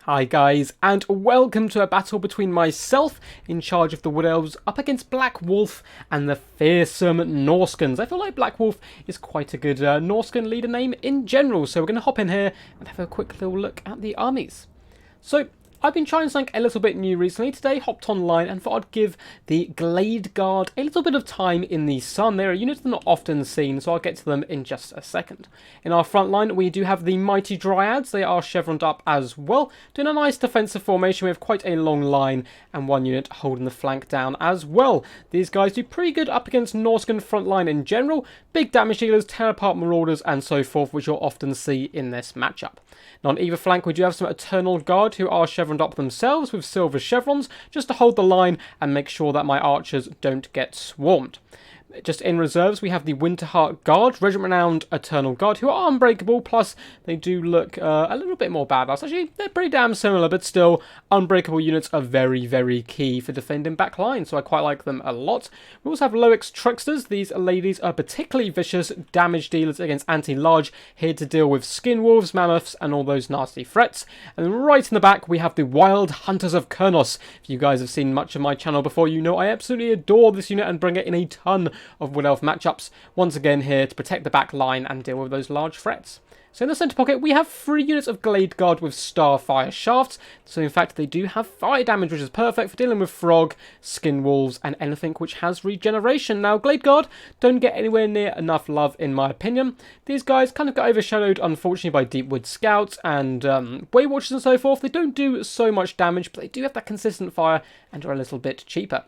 Hi guys, and welcome to a battle between myself, in charge of the Wood Elves, up against Black Wolf and the fearsome Norscans. I feel like Black Wolf is quite a good Norscan leader name in general, so we're going to hop in here and have a quick little look at the armies. So, I've been trying something a little bit new recently. Today, hopped online and thought I'd give the Glade Guard a little bit of time in the sun. They're a unit that's not often seen, so I'll get to them in just a second. In our front line, we do have the Mighty Dryads. They are chevroned up as well, doing a nice defensive formation. We have quite a long line and one unit holding the flank down as well. These guys do pretty good up against Norscan front line in general. Big damage dealers, tear apart marauders and so forth, which you'll often see in this matchup. Now on either flank, we do have some Eternal Guard who are chevroned up themselves with silver chevrons, just to hold the line and make sure that my archers don't get swarmed. Just in reserves, we have the Winterheart Guard, regiment-renowned Eternal Guard, who are unbreakable, plus they do look a little bit more badass. Actually, they're pretty damn similar, but still, unbreakable units are very, very key for defending back line, so I quite like them a lot. We also have Loix Tricksters. These ladies are particularly vicious damage dealers against anti-large, here to deal with skin wolves, mammoths, and all those nasty threats. And then right in the back, we have the Wild Hunters of Kurnos. If you guys have seen much of my channel before, you know I absolutely adore this unit and bring it in a ton of Wood Elf matchups, once again here to protect the back line and deal with those large threats. So in the centre pocket, we have 3 units of Glade Guard with Starfire Shafts. So in fact, they do have fire damage, which is perfect for dealing with Frog, Skin Wolves, and anything which has regeneration. Now, Glade Guard don't get anywhere near enough love, in my opinion. These guys kind of got overshadowed, unfortunately, by Deepwood Scouts and Way Watchers and so forth. They don't do so much damage, but they do have that consistent fire and are a little bit cheaper.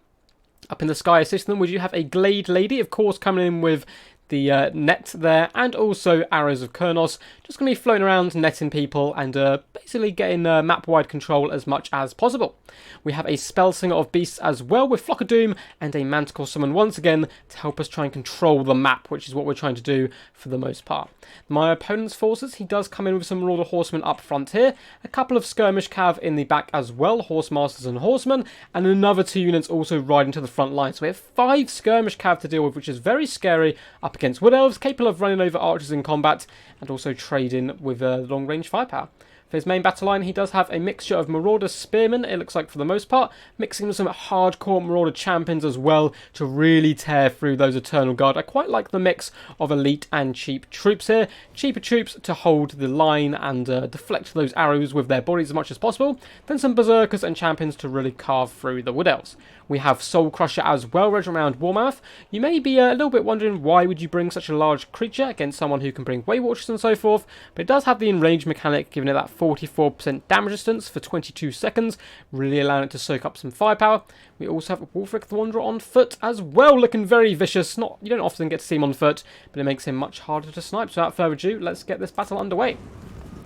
Up in the sky assisting them, we do have a Glade Lady, of course, coming in with the net there, and also Arrows of Kurnos, just going to be floating around, netting people, and basically getting map-wide control as much as possible. We have a Spellsinger of Beasts as well, with Flock of Doom and a Manticore Summon once again to help us try and control the map, which is what we're trying to do for the most part. My opponent's forces, he does come in with some Marauder Horsemen up front here, a couple of Skirmish Cav in the back as well, Horsemasters and Horsemen, and another 2 units also riding to the front line. So we have 5 Skirmish Cav to deal with, which is very scary up against Wood Elves, capable of running over archers in combat, and also trading with long-range firepower. For his main battle line, he does have a mixture of Marauder Spearmen, it looks like for the most part, mixing with some hardcore Marauder Champions as well to really tear through those Eternal Guard. I quite like the mix of elite and cheap troops here. Cheaper troops to hold the line and deflect those arrows with their bodies as much as possible. Then some Berserkers and Champions to really carve through the Wood Elves. We have Soul Crusher as well, regiment-renowned Warmouth. You may be a little bit wondering why would you bring such a large creature against someone who can bring Way Watchers and so forth, but it does have the enraged mechanic, giving it that 44% damage distance for 22 seconds, really allowing it to soak up some firepower. We also have Wulfric the Wanderer on foot as well, looking very vicious. You don't often get to see him on foot, but it makes him much harder to snipe. So without further ado, let's get this battle underway.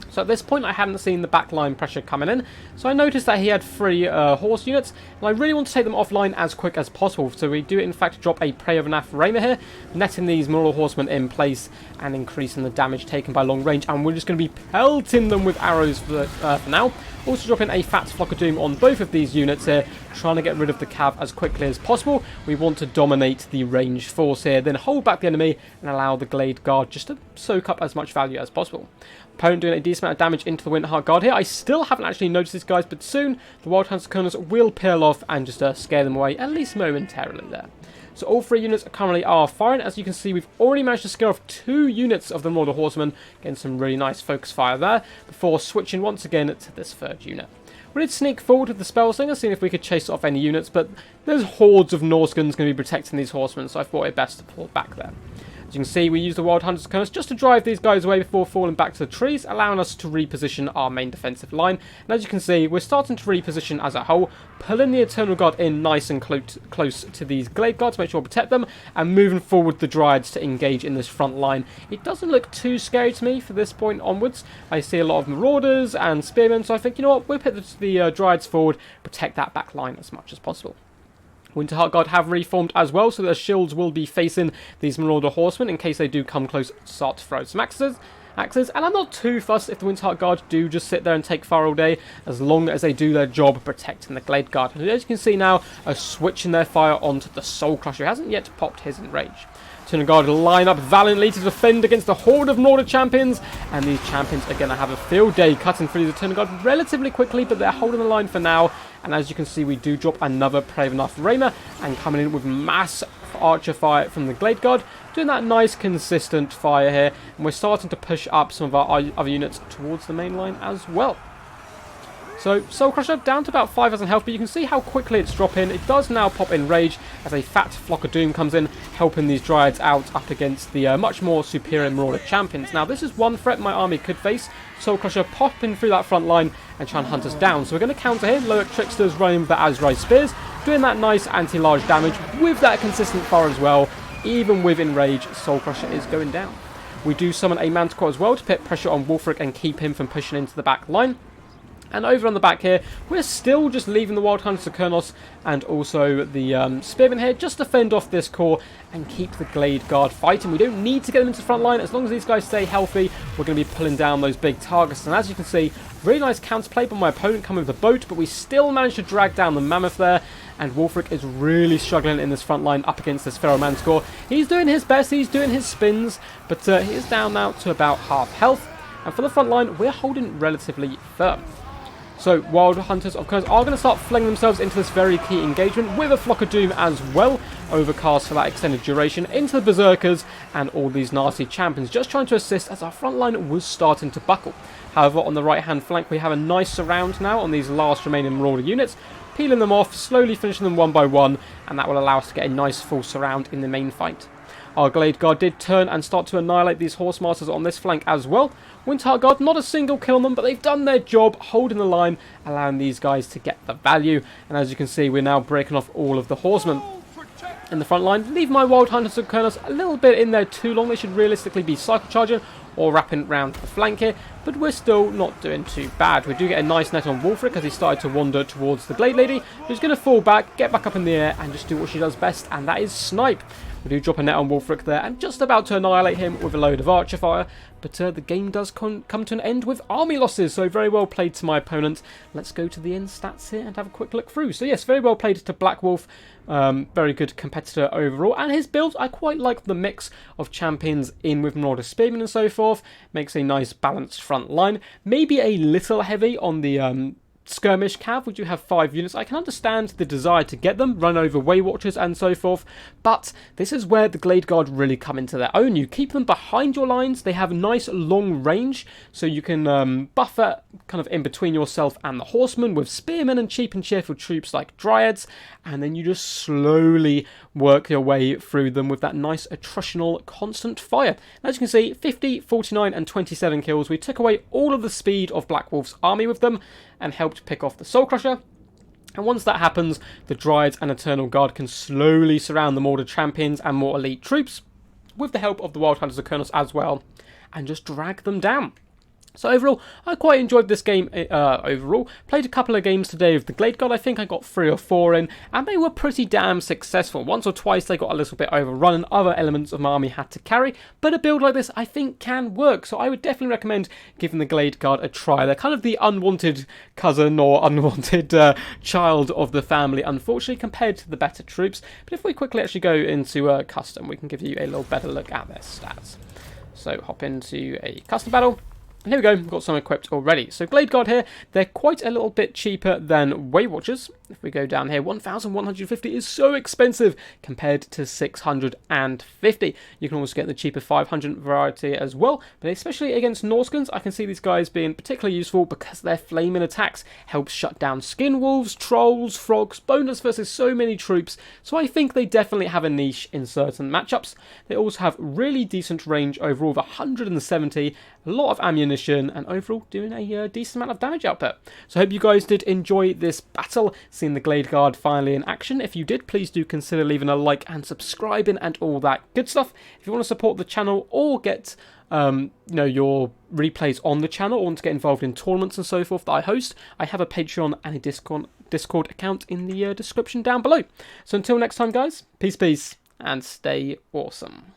So at this point, I hadn't seen the backline pressure coming in, so I noticed that he had 3 horse units, and I really want to take them offline as quick as possible. So we do, in fact, drop a Prey of Nath Raymer here, netting these Marauder Horsemen in place and increasing the damage taken by long range, and we're just going to be pelting them with arrows for now. Also dropping a fat Flock of Doom on both of these units here, trying to get rid of the Cav as quickly as possible. We want to dominate the ranged force here, then hold back the enemy and allow the Glade Guard just to soak up as much value as possible. Opponent doing a decent amount of damage into the Winterheart Guard here. I still haven't actually noticed these guys, but soon the Wild Hunters of Kurnos will peel off and just scare them away, at least momentarily there. So all 3 units currently are firing. As you can see, we've already managed to scare off 2 units of the Marauder Horsemen, getting some really nice focus fire there, before switching once again to this 3rd unit. We did sneak forward with the Spellsinger, seeing if we could chase off any units, but there's hordes of Norscans going to be protecting these horsemen, so I thought it best to pull back there. As you can see, we use the Wild Hunters of Kurnos just to drive these guys away before falling back to the trees, allowing us to reposition our main defensive line. And as you can see, we're starting to reposition as a whole, pulling the Eternal Guard in nice and close to these Glade Guards to make sure we protect them, and moving forward the Dryads to engage in this front line. It doesn't look too scary to me for this point onwards. I see a lot of Marauders and Spearmen, so I think, you know what, we'll put the Dryads forward, protect that back line as much as possible. Winterheart Guard have reformed as well, so their shields will be facing these Marauder Horsemen in case they do come close, start to throw some axes. And I'm not too fussed if the Winterheart Guard do just sit there and take fire all day, as long as they do their job protecting the Glade Guard. And as you can see now, are switching their fire onto the Soul Crusher, who hasn't yet popped his enrage. Eternal Guard line up valiantly to defend against the horde of Nordic champions, and these champions are going to have a field day cutting through the Eternal Guard relatively quickly, but they're holding the line for now. And as you can see, we do drop another Brave Enough Raymer, and coming in with mass archer fire from the Glade Guard, doing that nice consistent fire here, and we're starting to push up some of our other units towards the main line as well. So Soul Crusher down to about 5,000 health, but you can see how quickly it's dropping. It does now pop in rage as a fat Flock of Doom comes in, helping these Dryads out up against the much more superior Marauder champions. Now this is one threat my army could face. Soul Crusher popping through that front line and trying to hunt us down. So we're going to counter here. Loic Tricksters running with the Azrai Spears, doing that nice anti-large damage with that consistent fire as well. Even with Enrage, Soul Crusher is going down. We do summon a Manticore as well to put pressure on Wulfric and keep him from pushing into the back line. And over on the back here, we're still just leaving the Wild Hunters of Kurnos and also the Spearmen here just to fend off this core and keep the Glade Guard fighting. We don't need to get them into the front line. As long as these guys stay healthy, we're going to be pulling down those big targets. And as you can see, really nice counterplay by my opponent coming with the boat, but we still managed to drag down the Mammoth there. And Wulfric is really struggling in this front line up against this Feral Manticore. He's doing his best, he's doing his spins, but he is down now to about half health. And for the front line, we're holding relatively firm. So Wild Hunters, of course, are going to start flinging themselves into this very key engagement with a Flock of Doom as well. Overcast for that extended duration into the Berserkers and all these nasty champions just trying to assist as our front line was starting to buckle. However, on the right-hand flank, we have a nice surround now on these last remaining Marauder units, peeling them off, slowly finishing them one by one, and that will allow us to get a nice full surround in the main fight. Our Glade Guard did turn and start to annihilate these Horsemasters on this flank as well. Winter Guard, not a single kill on them, but they've done their job holding the line, allowing these guys to get the value. And as you can see, we're now breaking off all of the Horsemen in the front line. Leave my Wild Hunters of Kurnos a little bit in there too long. They should realistically be cycle charging or wrapping round the flank here, but we're still not doing too bad. We do get a nice net on Wulfric as he started to wander towards the Glade Lady, who's going to fall back, get back up in the air, and just do what she does best, and that is snipe. We do drop a net on Wulfric there, and just about to annihilate him with a load of archer fire, but the game does come to an end with army losses, so very well played to my opponent. Let's go to the end stats here and have a quick look through. So yes, very well played to Black Wolf, very good competitor overall, and his build, I quite like the mix of champions in with Marauder Spearmen and so forth, makes a nice balanced front line, maybe a little heavy on the Skirmish Cav. We do have 5 units. I can understand the desire to get them, run over Way Watchers and so forth, but this is where the Glade Guard really come into their own. You keep them behind your lines, they have nice long range, so you can buffer kind of in between yourself and the Horsemen with Spearmen and cheap and cheerful troops like Dryads, and then you just slowly work your way through them with that nice attritional constant fire. As you can see, 50, 49 and 27 kills. We took away all of the speed of Black Wolf's army with them and helped pick off the Soul Crusher. And once that happens, the Dryads and Eternal Guard can slowly surround the Marauder champions and more elite troops with the help of the Wild Hunters of Kurnos as well, and just drag them down. So overall, I quite enjoyed this game overall. Played a couple of games today with the Glade Guard. I think I got 3 or 4 in, and they were pretty damn successful. Once or twice they got a little bit overrun and other elements of my army had to carry, but a build like this I think can work. So I would definitely recommend giving the Glade Guard a try. They're kind of the unwanted cousin or unwanted child of the family, unfortunately, compared to the better troops. But if we quickly actually go into custom, we can give you a little better look at their stats. So hop into a custom battle. And here we go, we've got some equipped already. So Glade Guard here, they're quite a little bit cheaper than Way Watchers. If we go down here, 1,150 is so expensive compared to 650. You can also get the cheaper 500 variety as well, but especially against Norscans, I can see these guys being particularly useful because their flaming attacks helps shut down skin wolves, trolls, frogs, bonus versus so many troops, so I think they definitely have a niche in certain matchups. They also have really decent range overall of 170, a lot of ammunition, and overall doing a decent amount of damage output. So I hope you guys did enjoy this battle, seeing the Glade Guard finally in action. If you did, please do consider leaving a like and subscribing and all that good stuff. If you want to support the channel or get your replays on the channel or want to get involved in tournaments and so forth that I host, I have a Patreon and a Discord account in the description down below. So until next time guys, peace, and stay awesome.